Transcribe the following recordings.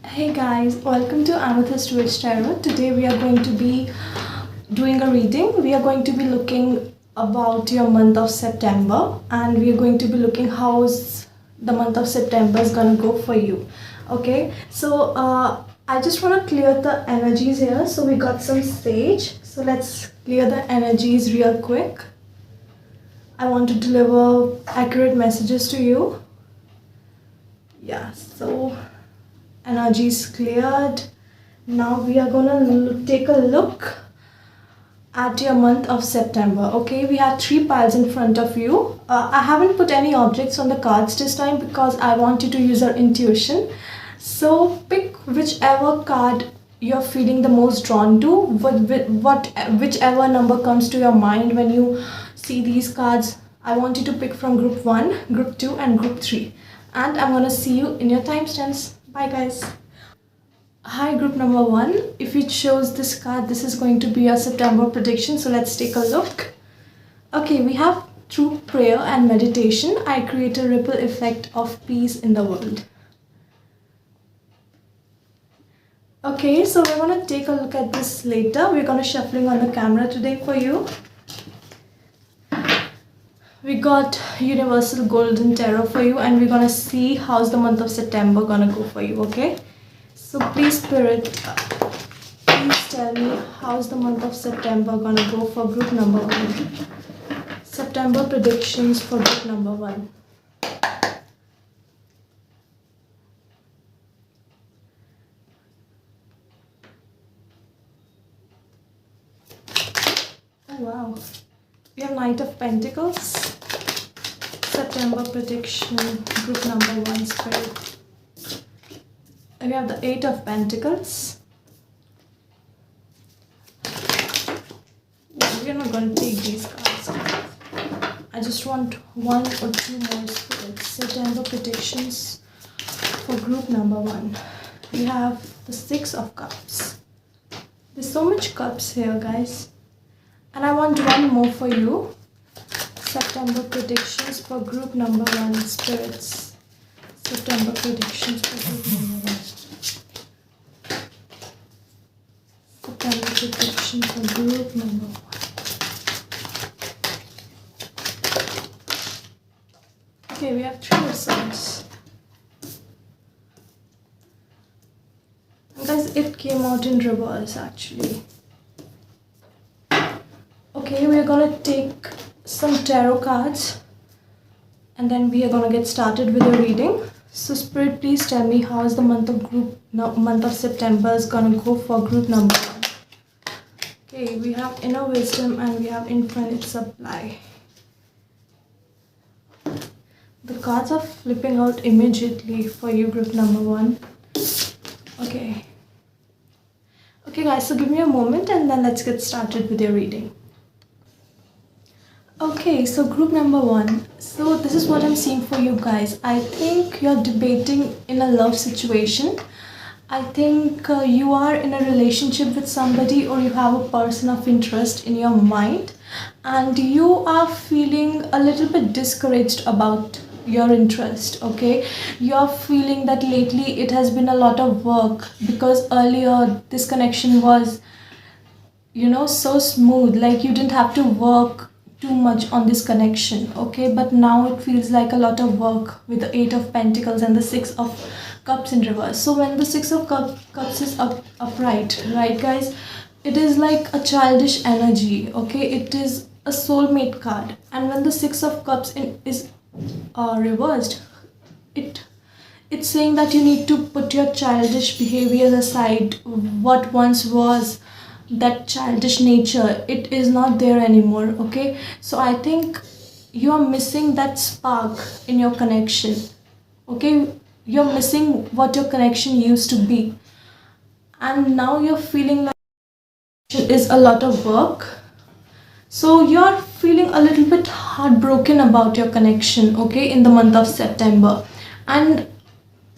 Hey guys, welcome to Amethyst Witch Tarot. Today we are going to be doing a reading. We are going to be looking about your month of September, and we are going to be looking how's the month of September is gonna go for you. Okay, so I just want to clear the energies here. So we got some sage. So let's clear the energies real quick. I want to deliver accurate messages to you. Yeah, so energy is cleared. Now we are gonna take a look at your month of September. Okay, we have three piles in front of you. I haven't put any objects on the cards this time because I want you to use your intuition. So pick whichever card you're feeling the most drawn to, whichever number comes to your mind when you see these cards. I want you to pick from group 1, group 2 and group 3, and I'm gonna see you in your timestamps. Bye guys. Hi group number 1, if you chose this card, this is going to be your September prediction. So let's take a look. Okay, we have through prayer and meditation, I create a ripple effect of peace in the world. Okay, so we're going to take a look at this later. We're going to shuffling on the camera today for you. We got Universal Golden Tarot for you, and we're going to see how's the month of September going to go for you, okay? So please Spirit, please tell me how's the month of September going to go for group number 1. September predictions for group number 1. Oh wow. We have Knight of Pentacles. September prediction, group number 1, Spirit. And we have the 8 of Pentacles. We're not going to take these cards. I just want 1 or 2 more spirits. September predictions for group number 1. We have the 6 of Cups. There's so much cups here, guys. And I want 1 more for you. September predictions for group number 1, spirits. September predictions for group number 1. September predictions for group number 1. Okay, we have 3 of Swords. Guys, it came out in reverse actually. Okay, we are gonna take some tarot cards and then we are gonna get started with the reading. So Spirit, please tell me how is the month of September is gonna go for group number 1. Okay, we have Inner Wisdom and we have Infinite Supply. The cards are flipping out immediately for you, group number 1. Okay. Okay guys, so give me a moment and then let's get started with your reading. Okay, so group number 1. So this is what I'm seeing for you guys. I think you're debating in a love situation. I think you are in a relationship with somebody, or you have a person of interest in your mind, and you are feeling a little bit discouraged about your interest. Okay, you're feeling that lately it has been a lot of work, because earlier this connection was, you know, so smooth, like you didn't have to work too much on this connection. Okay, but now it feels like a lot of work with the 8 of Pentacles and the 6 of Cups in reverse. So when the 6 of Cups is upright, right guys, it is like a childish energy. Okay, it is a soulmate card. And when the 6 of Cups is reversed, it's saying that you need to put your childish behavior aside. What once was that childish nature, it is not there anymore. Okay, so I think you are missing that spark in your connection. Okay, you're missing what your connection used to be, and now you're feeling like it is a lot of work. So you're feeling a little bit heartbroken about your connection, okay, in the month of September. And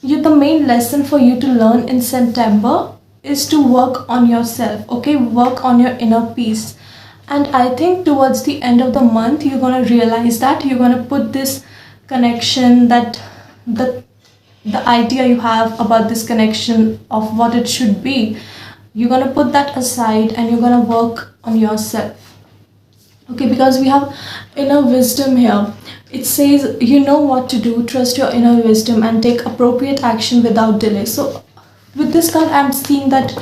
the main lesson for you to learn in September is to work on yourself. Okay, work on your inner peace. And I think towards the end of the month, you're going to realize that you're going to put this connection, that the the idea you have about this connection of what it should be, you're gonna put that aside and you're gonna work on yourself. Okay, because we have inner wisdom here. It says you know what to do, trust your inner wisdom and take appropriate action without delay. So with this card, I'm seeing that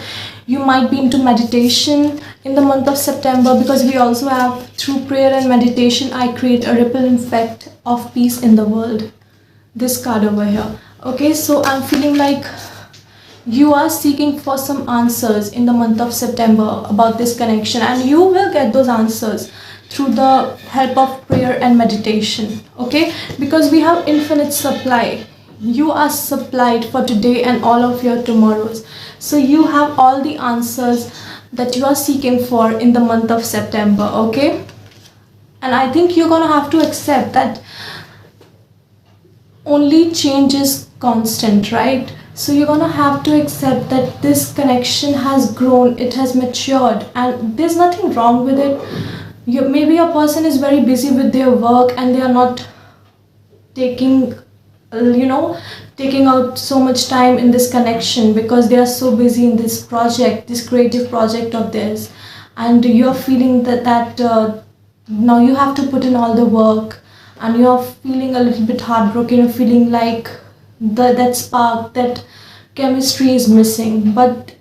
you might be into meditation in the month of September, because we also have through prayer and meditation, I create a ripple effect of peace in the world. This card over here. Okay, so I'm feeling like you are seeking for some answers in the month of September about this connection, and you will get those answers through the help of prayer and meditation. Okay, because we have infinite supply. You are supplied for today and all of your tomorrows. So you have all the answers that you are seeking for in the month of September. Okay, and I think you're gonna have to accept that only change is constant, right? So you're gonna have to accept that this connection has grown, it has matured, and there's nothing wrong with it. Maybe a person is very busy with their work and they are not taking taking out so much time in this connection because they are so busy in this project, this creative project of theirs, and you're feeling that now you have to put in all the work, and you're feeling a little bit heartbroken, you're feeling like that spark, that chemistry is missing. But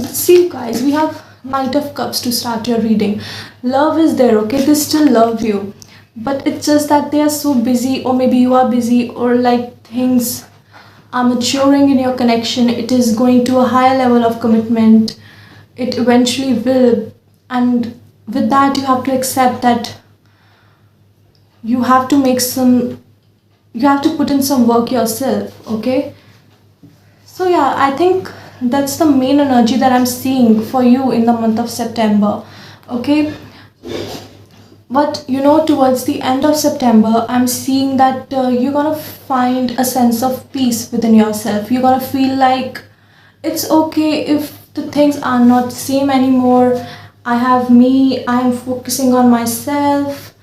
see guys, we have Knight of Cups to start your reading. Love is there, okay? They still love you, but it's just that they are so busy, or maybe you are busy, or like things are maturing in your connection. It is going to a higher level of commitment. It eventually will, and with that you have to accept that you have to you have to put in some work yourself. Okay, so yeah, I think that's the main energy that I'm seeing for you in the month of September. Okay, but towards the end of September, I'm seeing that you're gonna find a sense of peace within yourself. You're gonna feel like it's okay if the things are not same anymore. I have me, I'm focusing on myself,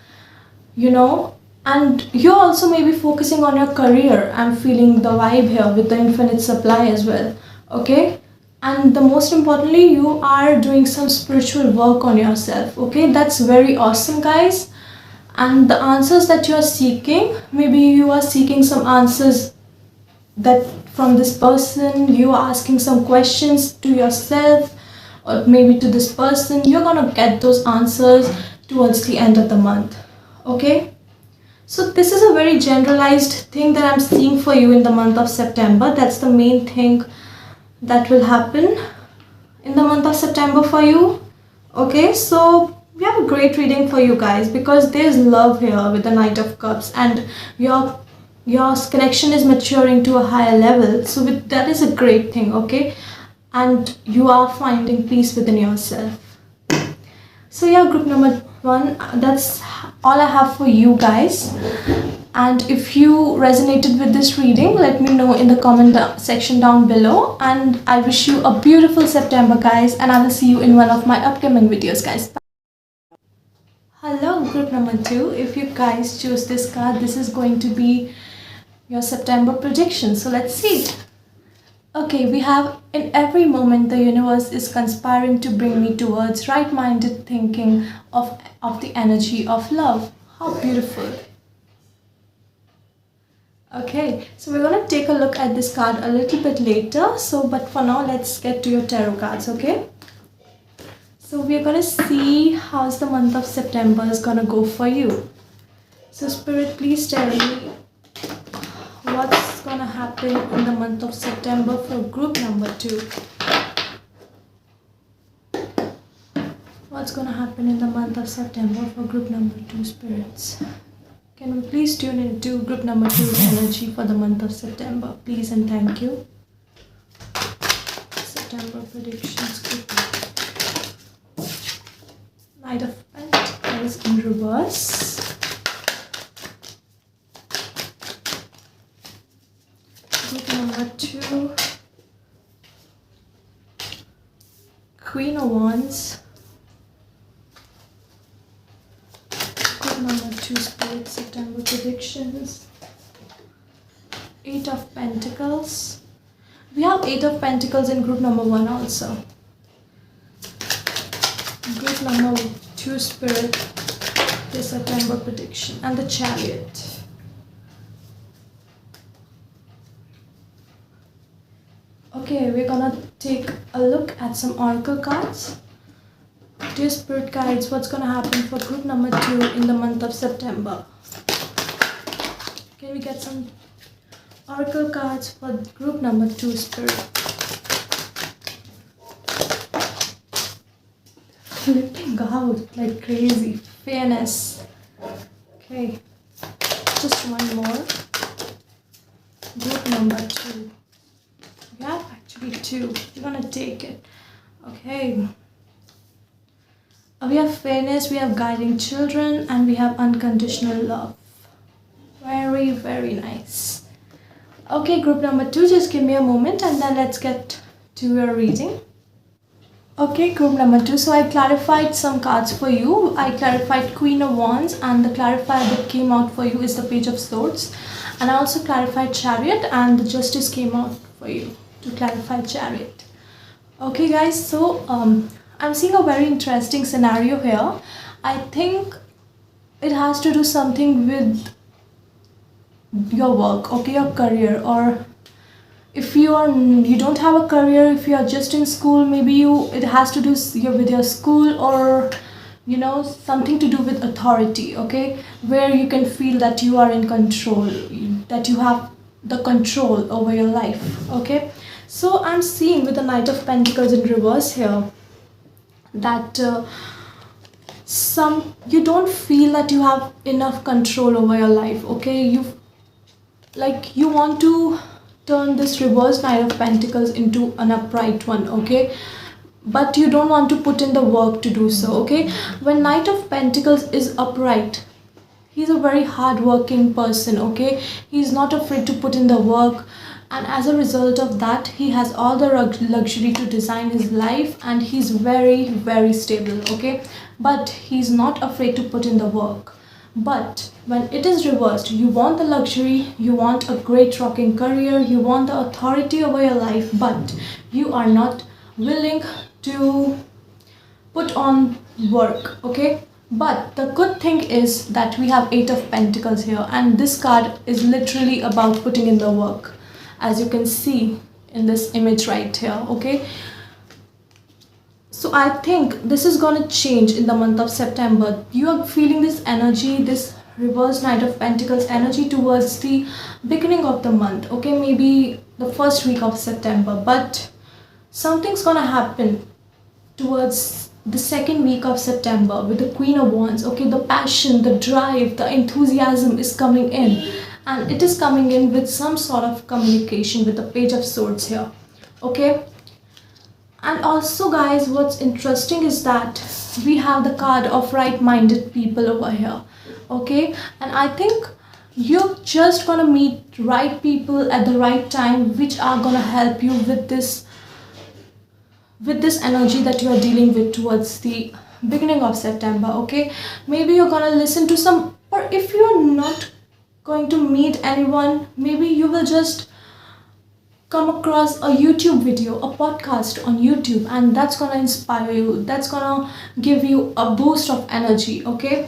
and you're also maybe focusing on your career. I'm feeling the vibe here with the infinite supply as well. Okay, and the most importantly, you are doing some spiritual work on yourself. Okay, that's very awesome guys. And the answers that you are seeking, maybe you are seeking some answers that from this person, you are asking some questions to yourself, or maybe to this person. You're gonna get those answers towards the end of the month. Okay, so this is a very generalized thing that I'm seeing for you in the month of September. That's the main thing that will happen in the month of September for you. Okay, so we have a great reading for you guys, because there's love here with the Knight of Cups, and your connection is maturing to a higher level. So that is a great thing. Okay, and you are finding peace within yourself. So yeah, group number 1, that's all I have for you guys. And if you resonated with this reading, let me know in the comment section down below. And I wish you a beautiful September guys, and I will see you in one of my upcoming videos guys. Bye. Hello group number 2, if you guys choose this card, this is going to be your September prediction. So let's see. Okay, we have, in every moment the universe is conspiring to bring me towards right-minded thinking of the energy of love. How beautiful. Okay, so we're going to take a look at this card a little bit later. But for now, let's get to your tarot cards, okay? So we're going to see how's the month of September is going to go for you. So Spirit, please tell me what's going to happen in the month of September for group number 2. What's going to happen in the month of September for group number 2, spirits? Can we please tune into group number 2's energy for the month of September, please and thank you. September predictions, group. Knight of Pentacles in reverse. Group number 2. Queen of Wands. Group number 2, Spirit, September predictions. Eight of Pentacles. We have Eight of Pentacles in group number 1 also. Group number 2 Spirit, the September prediction, and the Chariot. Okay, we're gonna take a look at some oracle cards. Dear Spirit Guides, what's gonna happen for group number 2 in the month of September? Can we get some oracle cards for group number 2, Spirit? Flipping out like crazy. Fairness. Okay, just one more. Group number 2. We have actually 2. We're gonna take it. Okay. We have fairness, we have guiding children, and we have unconditional love. Very, very nice. Okay, group number 2, just give me a moment and then let's get to your reading. Okay, group number 2, so I clarified some cards for you. I clarified Queen of Wands, and the clarifier that came out for you is the Page of Swords. And I also clarified Chariot, and the Justice came out for you to clarify Chariot. Okay guys, so I'm seeing a very interesting scenario here. I think it has to do something with your work, okay, your career, or if you don't have a career, if you are just in school, maybe it has to do with your school, or something to do with authority, okay, where you can feel that you are in control, that you have the control over your life. Okay, so I'm seeing with the Knight of Pentacles in reverse here that you don't feel that you have enough control over your life. Okay, you want to turn this reverse Knight of Pentacles into an upright one, okay, but you don't want to put in the work to do so. Okay, when Knight of Pentacles is upright, he's a very hard-working person. Okay, he's not afraid to put in the work, and as a result of that, he has all the luxury to design his life, and he's very, very stable. Okay, but he's not afraid to put in the work. But when it is reversed, you want the luxury, you want a great rocking career, you want the authority over your life, but you are not willing to put on work. Okay, but the good thing is that we have Eight of Pentacles here, and this card is literally about putting in the work, as you can see in this image right here. Okay, so I think this is gonna change in the month of September. You are feeling this energy, this reverse Knight of Pentacles energy towards the beginning of the month. Okay, maybe the first week of September, but something's gonna happen towards the second week of September with the Queen of Wands. Okay, the passion, the drive, the enthusiasm is coming in, and it is coming in with some sort of communication with the Page of Swords here. Okay, and also guys, what's interesting is that we have the card of right-minded people over here. Okay, and I think you're just gonna meet right people at the right time, which are gonna help you with this energy that you are dealing with towards the beginning of September. Okay, maybe you're gonna listen to some, or if you're not going to meet anyone, maybe you will just come across a YouTube video, a podcast on YouTube, and that's gonna inspire you, that's gonna give you a boost of energy. Okay,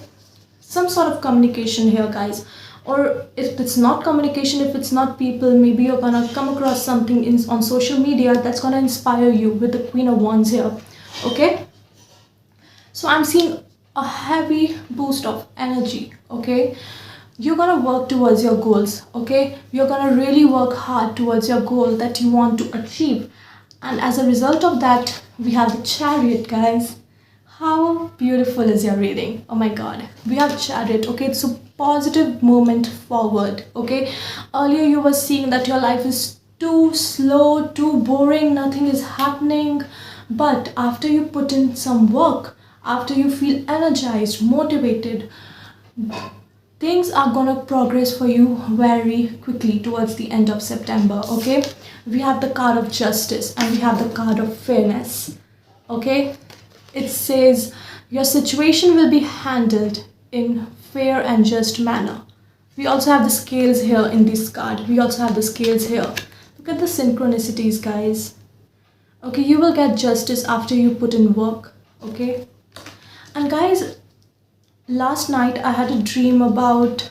some sort of communication here guys, or if it's not communication, if it's not people, maybe you're gonna come across something on social media that's gonna inspire you with the Queen of Wands here. Okay, so I'm seeing a heavy boost of energy. Okay, you're gonna work towards your goals. Okay, you're gonna really work hard towards your goal that you want to achieve, and as a result of that, we have the Chariot guys. How beautiful is your reading? Oh my god, we have Chariot. Okay, it's a positive movement forward. Okay, earlier you were seeing that your life is too slow, too boring, nothing is happening, but after you put in some work, after you feel energized, motivated, things are gonna progress for you very quickly towards the end of September. Okay, we have the card of Justice, and we have the card of Fairness. Okay, it says your situation will be handled in fair and just manner. We also have the scales here in this card. We also have the scales here. Look at the synchronicities, guys. Okay, you will get justice after you put in work. Okay, and guys, last night I had a dream about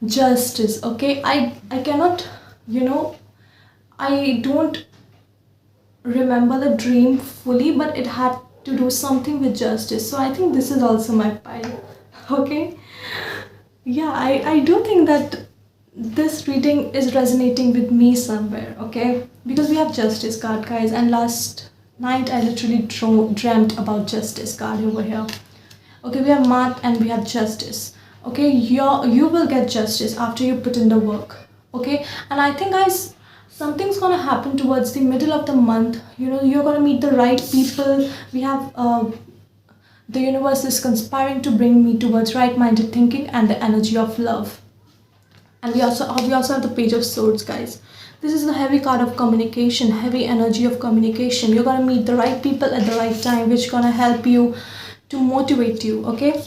justice. Okay, I cannot, you know, I don't remember the dream fully, but it had to do something with justice. So I think this is also my pile. Okay, yeah, I do think that this reading is resonating with me somewhere. Okay, because we have justice card, guys, and last night I literally dreamt about justice card over here. Okay, we have math and we have justice. Okay, you will get justice after you put in the work. Okay, and I think, guys, something's gonna happen towards the middle of the month. You know, you're gonna meet the right people. We have the universe is conspiring to bring me towards right-minded thinking and the energy of love. And we also have the page of swords, guys. This is the heavy card of communication, heavy energy of communication. You're gonna meet the right people at the right time, which gonna help you to motivate you. Okay,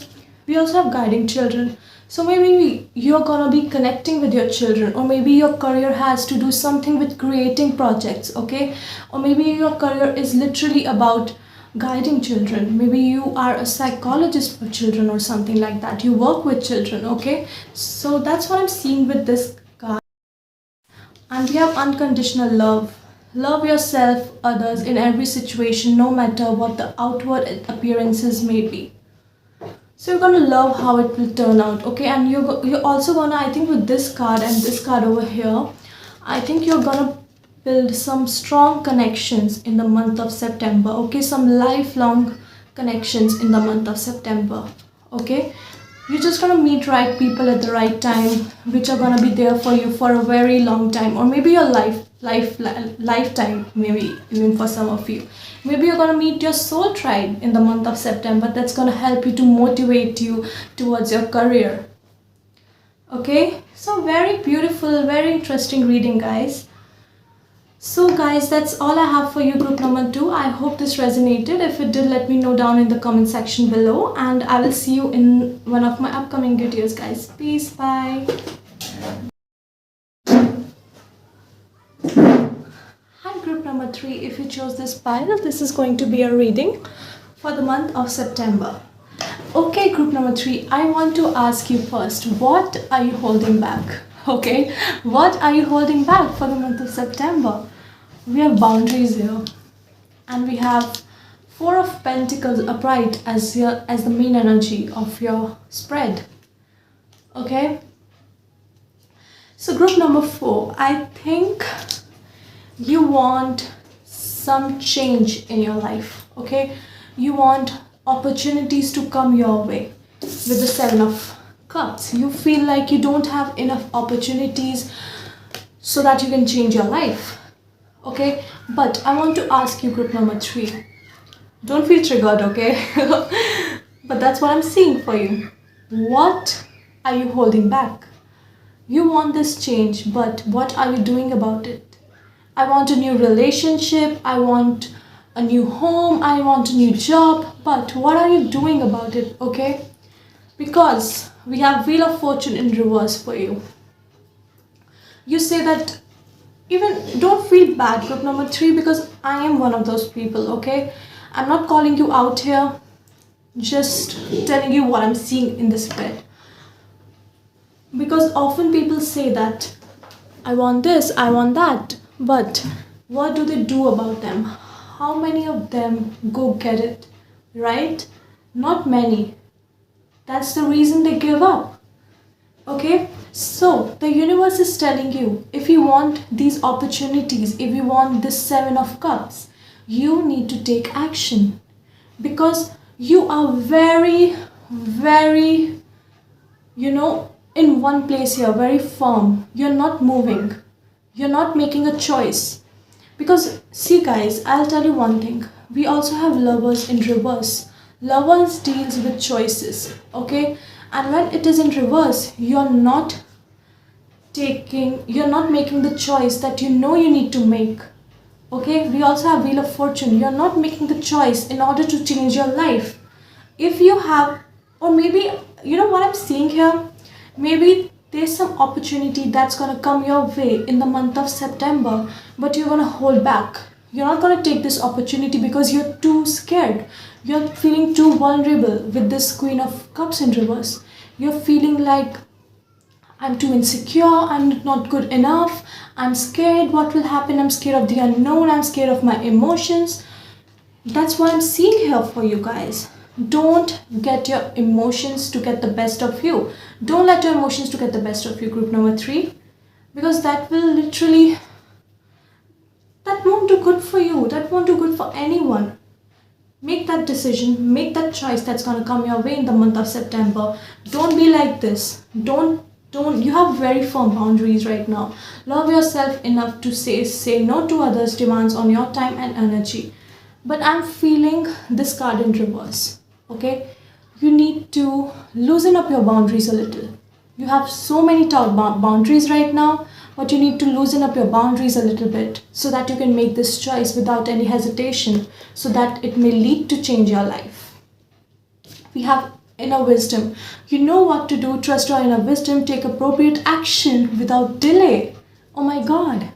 we also have guiding children. So maybe you're gonna be connecting with your children, or maybe your career has to do something with creating projects. Okay, or maybe your career is literally about guiding children. Maybe you are a psychologist for children or something like that. You work with children. Okay, so that's what I'm seeing with this card. And we have unconditional love. Love yourself, others, in every situation, no matter what the outward appearances may be. So you're gonna love how it will turn out. Okay, and you're also gonna, I think, with this card and this card over here, I think you're gonna build some strong connections in the month of September. Okay, some lifelong connections in the month of September. Okay, you're just gonna meet right people at the right time, which are gonna be there for you for a very long time, or maybe your lifetime, maybe even for some of you. Maybe you're gonna meet your soul tribe in the month of September. That's gonna help you to motivate you towards your career. Okay, so very beautiful, very interesting reading, guys. So guys, that's all I have for you, group number 2. I hope this resonated. If it did, let me know down in the comment section below, and I will see you in one of my upcoming videos, guys. Peace, bye. Hi, group number 3. If you chose this pile, this is going to be a reading for the month of September. Okay, group number 3, I want to ask you first, what are you holding back? Okay, what are you holding back for the month of September? We have boundaries here, and we have Four of Pentacles upright as the main energy of your spread. Okay, so group number 4, I think you want some change in your life. Okay, you want opportunities to come your way. With the Seven of Cups, you feel like you don't have enough opportunities so that you can change your life. Okay, but I want to ask you, group number 3, don't feel triggered. Okay, but that's what I'm seeing for you. What are you holding back? You want this change, but what are you doing about it? I want a new relationship, I want a new home, I want a new job, but what are you doing about it? Okay, because we have Wheel of Fortune in reverse for you. You say that, even don't feel bad, group number 3, because I am one of those people. Okay, I'm not calling you out here, just telling you what I'm seeing in the spread. Because often people say that I want this, I want that, but what do they do about them? How many of them go get it, right? Not many. That's the reason they give up. Okay, so the universe is telling you, if you want these opportunities, if you want this Seven of Cups, you need to take action, because you are very, very, in one place here, very firm. You're not moving, you're not making a choice. Because see, guys, I'll tell you one thing, we also have Lovers in reverse. Lovers deals with choices. Okay, and when it is in reverse, you're not making the choice that you need to make. Okay, we also have Wheel of Fortune. You're not making the choice in order to change your life. If you have, or maybe, what I'm seeing here, maybe there's some opportunity that's going to come your way in the month of September, but you're going to hold back. You're not going to take this opportunity because you're too scared. You're feeling too vulnerable with this Queen of Cups in reverse. You're feeling like, I'm too insecure, I'm not good enough, I'm scared what will happen, I'm scared of the unknown, I'm scared of my emotions. That's what I'm seeing here for you guys. Don't get your emotions to get the best of you. Don't let your emotions to get the best of you, group number 3. Because that will literally, that won't do good for you. That won't do good for anyone. Make that decision, make that choice that's going to come your way in the month of September. Don't be like this. Don't, you have very firm boundaries right now. Love yourself enough to say no to others' demands on your time and energy. But I'm feeling this card in reverse. Okay, you need to loosen up your boundaries a little. You have so many boundaries right now, but you need to loosen up your boundaries a little bit so that you can make this choice without any hesitation, so that it may lead to change your life. We have inner wisdom. You know what to do. Trust your inner wisdom. Take appropriate action without delay. Oh my God.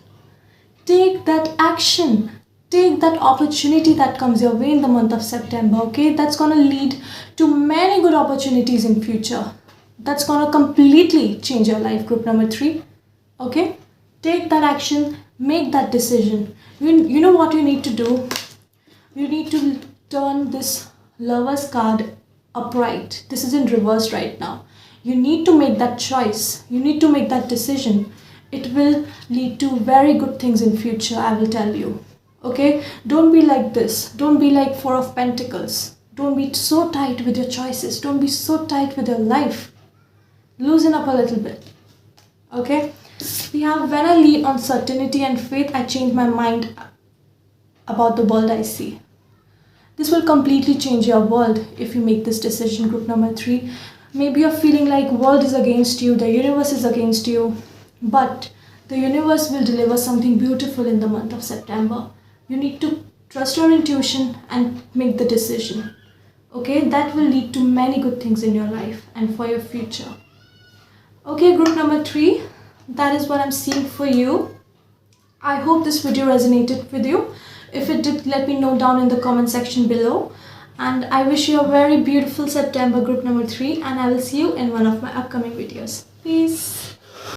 Take that action. Take that opportunity that comes your way in the month of September, okay? That's gonna lead to many good opportunities in future. That's gonna completely change your life, group number 3, okay? Take that action, make that decision. You know what you need to do? You need to turn this Lover's card upright. This is in reverse right now. You need to make that choice. You need to make that decision. It will lead to very good things in future, I will tell you. Okay, don't be like this. Don't be like 4 of Pentacles. Don't be so tight with your choices. Don't be so tight with your life. Loosen up a little bit. Okay, we have, when I lean on certainty and faith, I change my mind about the world I see. This will completely change your world if you make this decision, group number 3. Maybe you're feeling like world is against you, the universe is against you, but the universe will deliver something beautiful in the month of September. You need to trust your intuition and make the decision. Okay, that will lead to many good things in your life and for your future. Okay, group number 3, that is what I'm seeing for you. I hope this video resonated with you. If it did, let me know down in the comment section below. And I wish you a very beautiful September, group number 3, and I will see you in one of my upcoming videos. Peace.